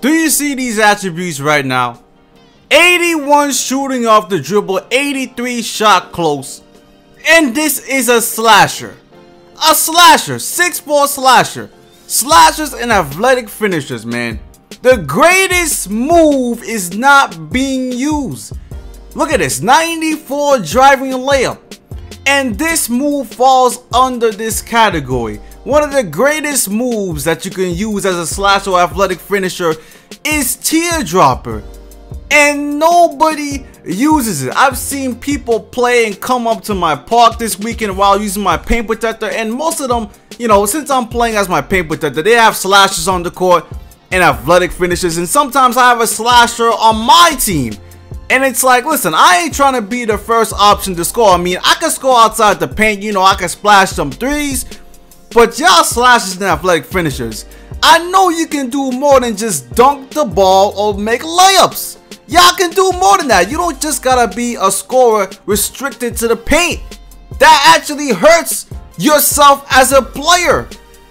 Do you see these attributes right now? 81 shooting off the dribble, 83 shot close. And this is a slasher. A slasher, 6'4" slasher. Slashers and athletic finishers, man. The greatest move is not being used. Look at this, 94 driving layup. And this move falls under this category. One of the greatest moves that you can use as a slasher or athletic finisher is teardropper. And nobody uses it. I've seen people play and come up to my park this weekend while using my paint protector, and most of them, you know, since I'm playing as my paint protector, they have slashers on the court and athletic finishers, and sometimes I have a slasher on my team. And it's like, listen, I ain't trying to be the first option to score. I mean, I can score outside the paint, you know, I can splash some threes, but y'all slashers and athletic finishers, I know you can do more than just dunk the ball or make layups. Y'all can do more than that. You don't just gotta be a scorer restricted to the paint. That actually hurts yourself as a player.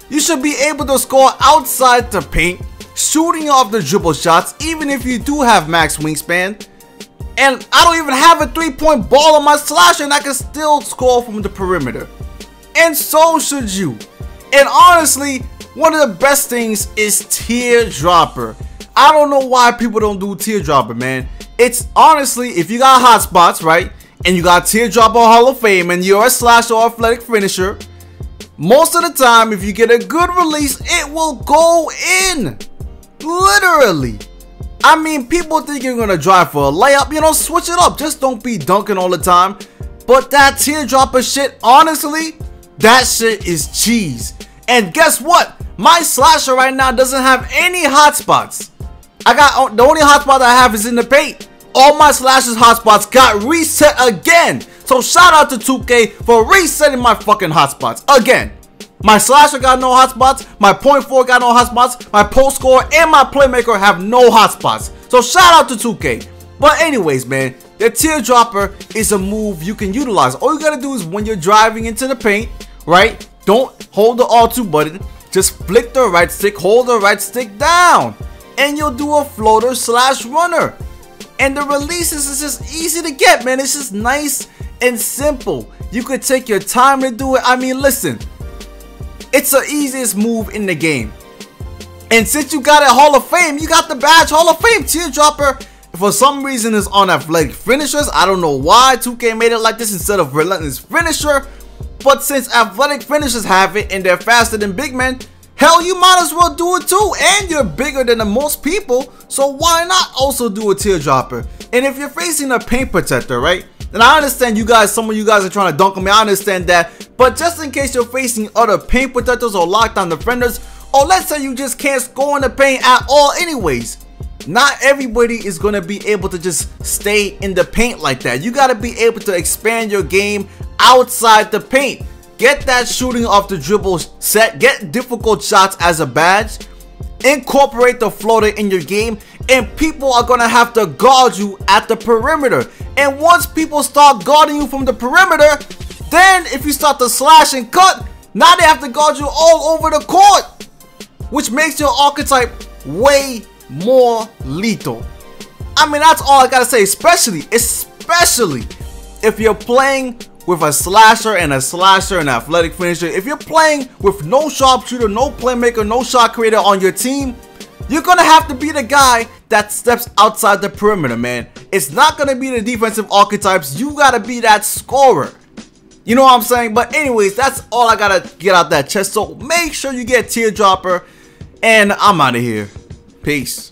You should be able to score outside the paint, shooting off the dribble shots, even if you do have max wingspan. And I don't even have a 3-point ball on my slasher, and I can still score from the perimeter. And so should you. And honestly, one of the best things is teardropper. I don't know why people don't do teardropper, man. It's honestly, if you got hot spots, right, and you got teardropper Hall of Fame, and you're a slasher or athletic finisher, most of the time, if you get a good release, it will go in. Literally. I mean, people think you're gonna drive for a layup, you know, switch it up. Just don't be dunking all the time. But that teardropper shit, honestly, that shit is cheese. And guess what? My slasher right now doesn't have any hotspots. I got the only hotspot I have is in the paint. All my slashers hotspots got reset again. So shout out to 2K for resetting my fucking hotspots again. My slasher got no hotspots, my point forward got no hotspots, my post scorer and my playmaker have no hotspots. So shout out to 2K. But anyways, man, the teardropper is a move you can utilize. All you gotta do is when you're driving into the paint, right? Don't hold the R2 button. Just flick the right stick, hold the right stick down, and you'll do a floater slash runner. And the releases is just easy to get, man. It's just nice and simple. You could take your time to do it. I mean, listen, it's the easiest move in the game. And since you got a Hall of Fame, you got the badge Hall of Fame. Teardropper, for some reason, is on athletic finishers. I don't know why 2K made it like this instead of relentless finisher. But since athletic finishers have it and they're faster than big men, hell, you might as well do it too. And you're bigger than the most people, so why not also do a teardropper? And if you're facing a paint protector, right? And I understand you guys, some of you guys are trying to dunk on me, I understand that. But just in case you're facing other paint protectors or lockdown defenders, or let's say you just can't score in the paint at all anyways, not everybody is going to be able to just stay in the paint like that. You got to be able to expand your game outside the paint. Get that shooting off the dribble set. Get difficult shots as a badge. Incorporate the floater in your game. And people are going to have to guard you at the perimeter. And once people start guarding you from the perimeter, then if you start to slash and cut, now they have to guard you all over the court, which makes your archetype way more lethal. I mean, that's all I gotta say, especially if you're playing with a slasher and an athletic finisher. If you're playing with no sharpshooter, no playmaker, no shot creator on your team, you're gonna have to be the guy that steps outside the perimeter, man. It's not gonna be the defensive archetypes. You gotta be that scorer. You know what I'm saying? But anyways, that's all I gotta get out that chest. So make sure you get teardropper, and I'm out of here. Peace.